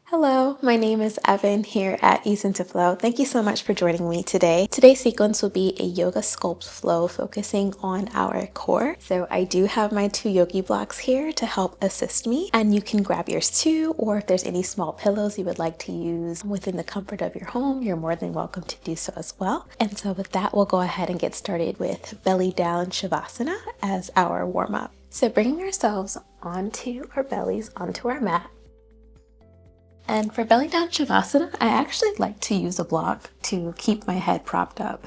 Hello, my name is Evan here at Ease into Flow. Thank you so much for joining me today. Today's sequence will be a yoga sculpt flow focusing on our core. So I do have my 2 yogi blocks here to help assist me, and you can grab yours too, or if there's any small pillows you would like to use within the comfort of your home, you're more than welcome to do so as well. And so with that, we'll go ahead and get started with belly down Shavasana as our warm up. So bringing ourselves onto our bellies, onto our mat. And for belly down Shavasana, I actually like to use a block to keep my head propped up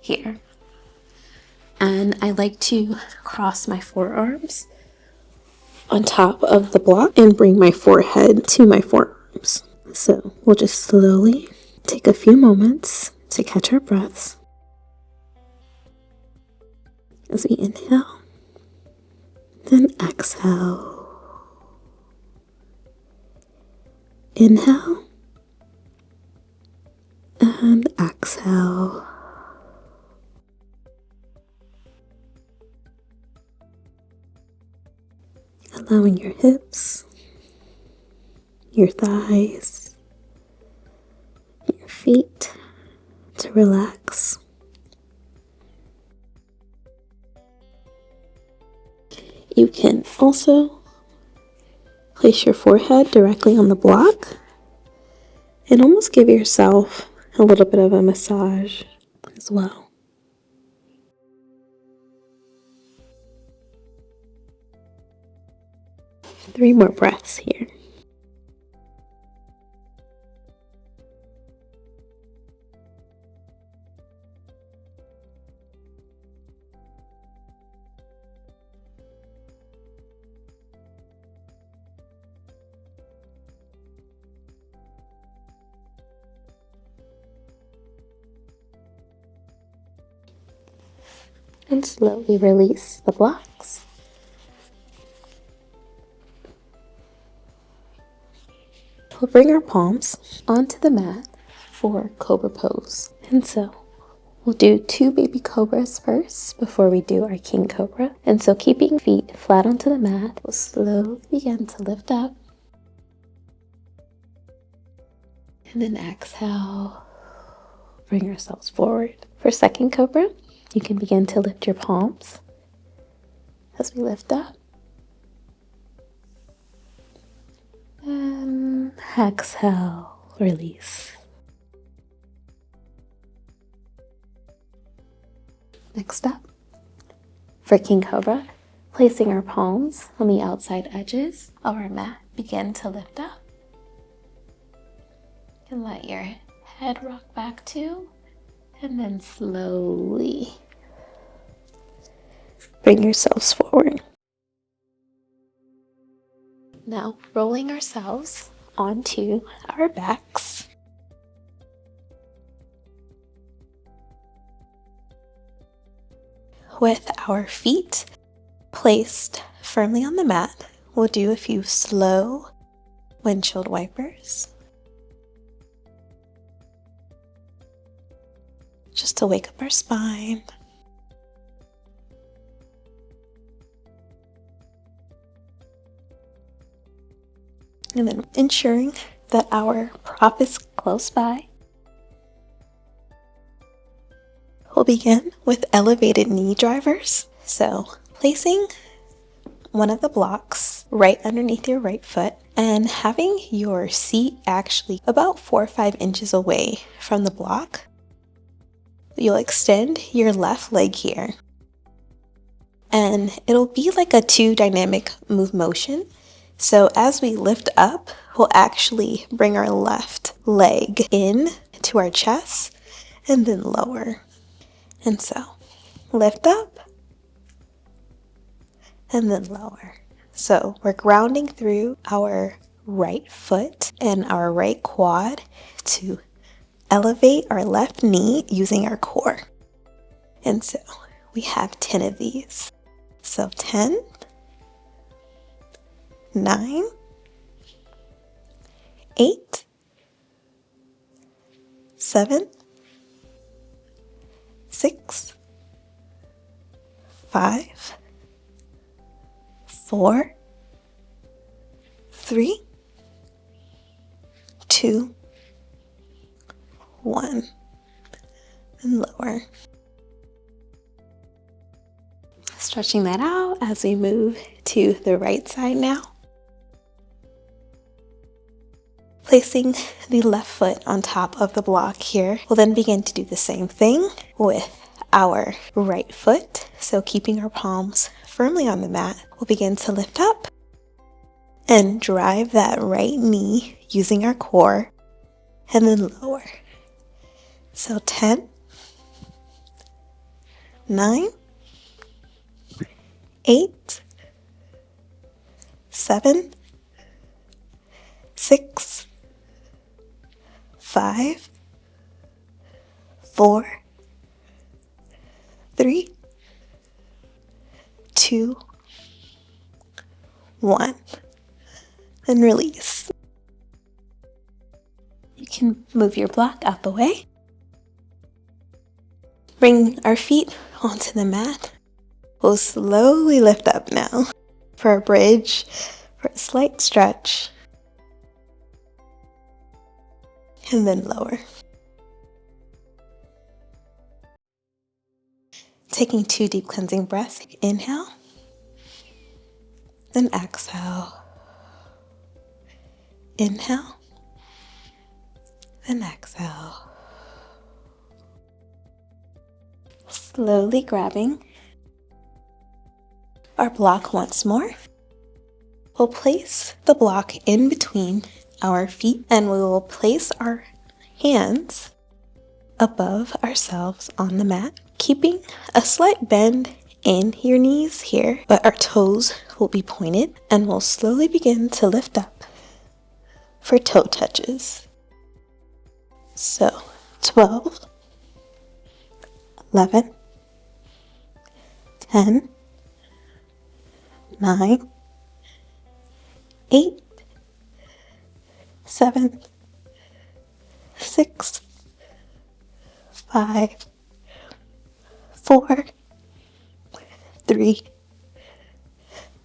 here. And I like to cross my forearms on top of the block and bring my forehead to my forearms. So we'll just slowly take a few moments to catch our breaths as we inhale, then exhale. Inhale and exhale. Allowing your hips, your thighs, your feet to relax. You can also place your forehead directly on the block and almost give yourself a little bit of a massage as well. Three more breaths here. And slowly release the blocks. We'll bring our palms onto the mat for Cobra Pose. And so we'll do 2 baby cobras first before we do our King Cobra. And so keeping feet flat onto the mat, we'll slowly begin to lift up. And then exhale, bring ourselves forward. For second Cobra, you can begin to lift your palms as we lift up. And exhale, release. Next up, for King Cobra, placing our palms on the outside edges of our mat, begin to lift up. And let your head rock back too, and then slowly bring yourselves forward. Now, rolling ourselves onto our backs. With our feet placed firmly on the mat, we'll do a few slow windshield wipers, just to wake up our spine. And then ensuring that our prop is close by. We'll begin with elevated knee drivers. So placing one of the blocks right underneath your right foot and having your seat actually about 4 or 5 inches away from the block. You'll extend your left leg here. And it'll be like a 2 dynamic move motion. So as we lift up, we'll actually bring our left leg in to our chest and then lower. And so lift up and then lower. So we're grounding through our right foot and our right quad to elevate our left knee using our core. And so we have 10 of these. So 10, 9, 8, 7, 6, 5, 4, 3, 2, 1, and lower. Stretching that out as we move to the right side now. Placing the left foot on top of the block here, we'll then begin to do the same thing with our right foot. So keeping our palms firmly on the mat, we'll begin to lift up and drive that right knee using our core, and then lower. So 10, 9, 8, 7, 6, 5, 4, 3, 2, 1, and release. You can move your block out the way. Bring our feet onto the mat. We'll slowly lift up now for a bridge, for a slight stretch, and then lower. Taking 2 deep cleansing breaths. Inhale, then exhale. Inhale, then exhale. Slowly grabbing our block once more. We'll place the block in between our feet, and we will place our hands above ourselves on the mat, keeping a slight bend in your knees here, but our toes will be pointed, and we'll slowly begin to lift up for toe touches. So 12, 11, 10, 9, 8, 7, 6, 5, 4, 3,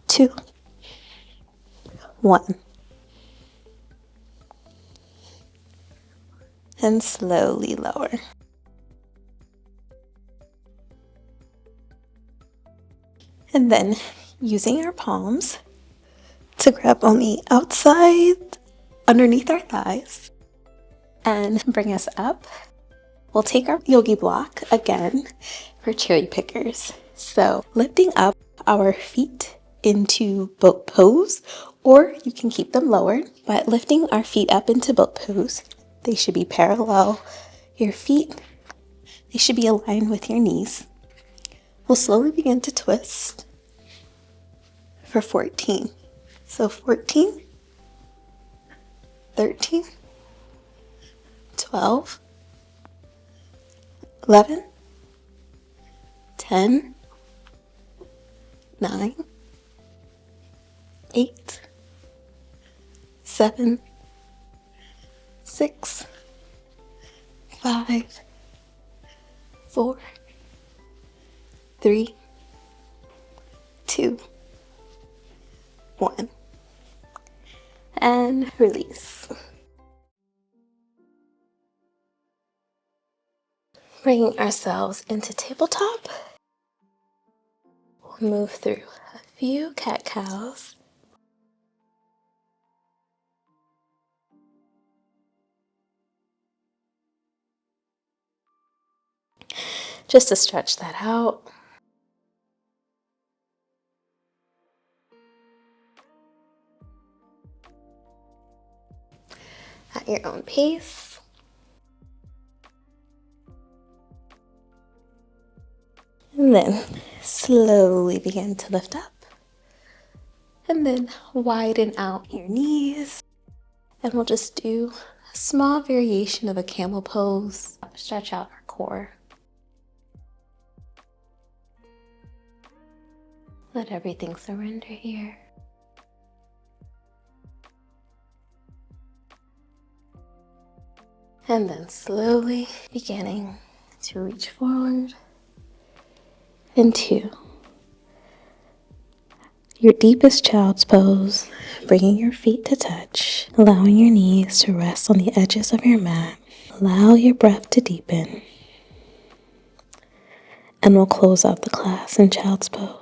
2, 1. And slowly lower. And then using our palms to grab on the outside underneath our thighs and bring us up. We'll take our yogi block again for cherry pickers. So lifting up our feet into boat pose, or you can keep them lowered, but lifting our feet up into boat pose. They should be parallel. Your feet, they should be aligned with your knees. We'll slowly begin to twist for 14. So 14, 13, 12, 11, 10, 9, 8, 7, 6, 5, 4, 3, 2, 1. And release. Bringing ourselves into tabletop. We'll move through a few cat-cows. Just to stretch that out. At your own pace. And then slowly begin to lift up. And then widen out your knees. And we'll just do a small variation of a camel pose. Stretch out our core. Let everything surrender here. And then slowly beginning to reach forward into Your deepest child's pose, bringing your feet to touch, allowing your knees to rest on the edges of your mat. Allow your breath to deepen, and we'll close out the class in child's pose.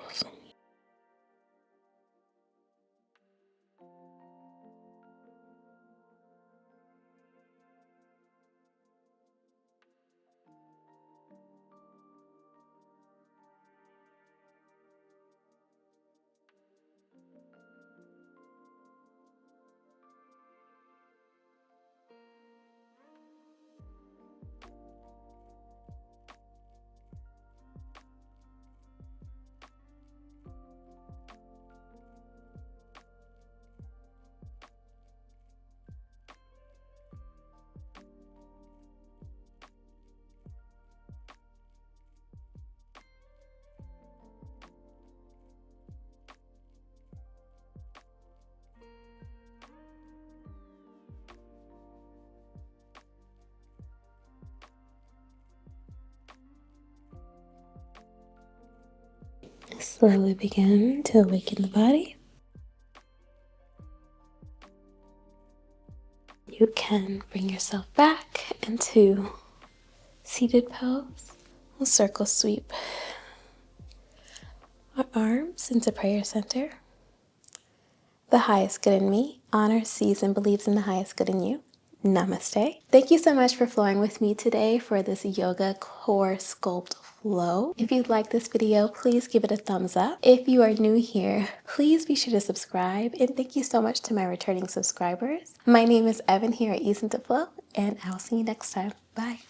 Slowly begin to awaken the body. You can bring yourself back into seated pose. We'll circle sweep our arms into prayer center. The highest good in me honors, sees, and believes in the highest good in you. Namaste. Thank you so much for flowing with me today for this yoga core sculpt flow. If you like this video, please give it a thumbs up. If you are new here, please be sure to subscribe. And thank you so much to my returning subscribers. My name is Evan here at Ease into Flow, and I'll see you next time. Bye.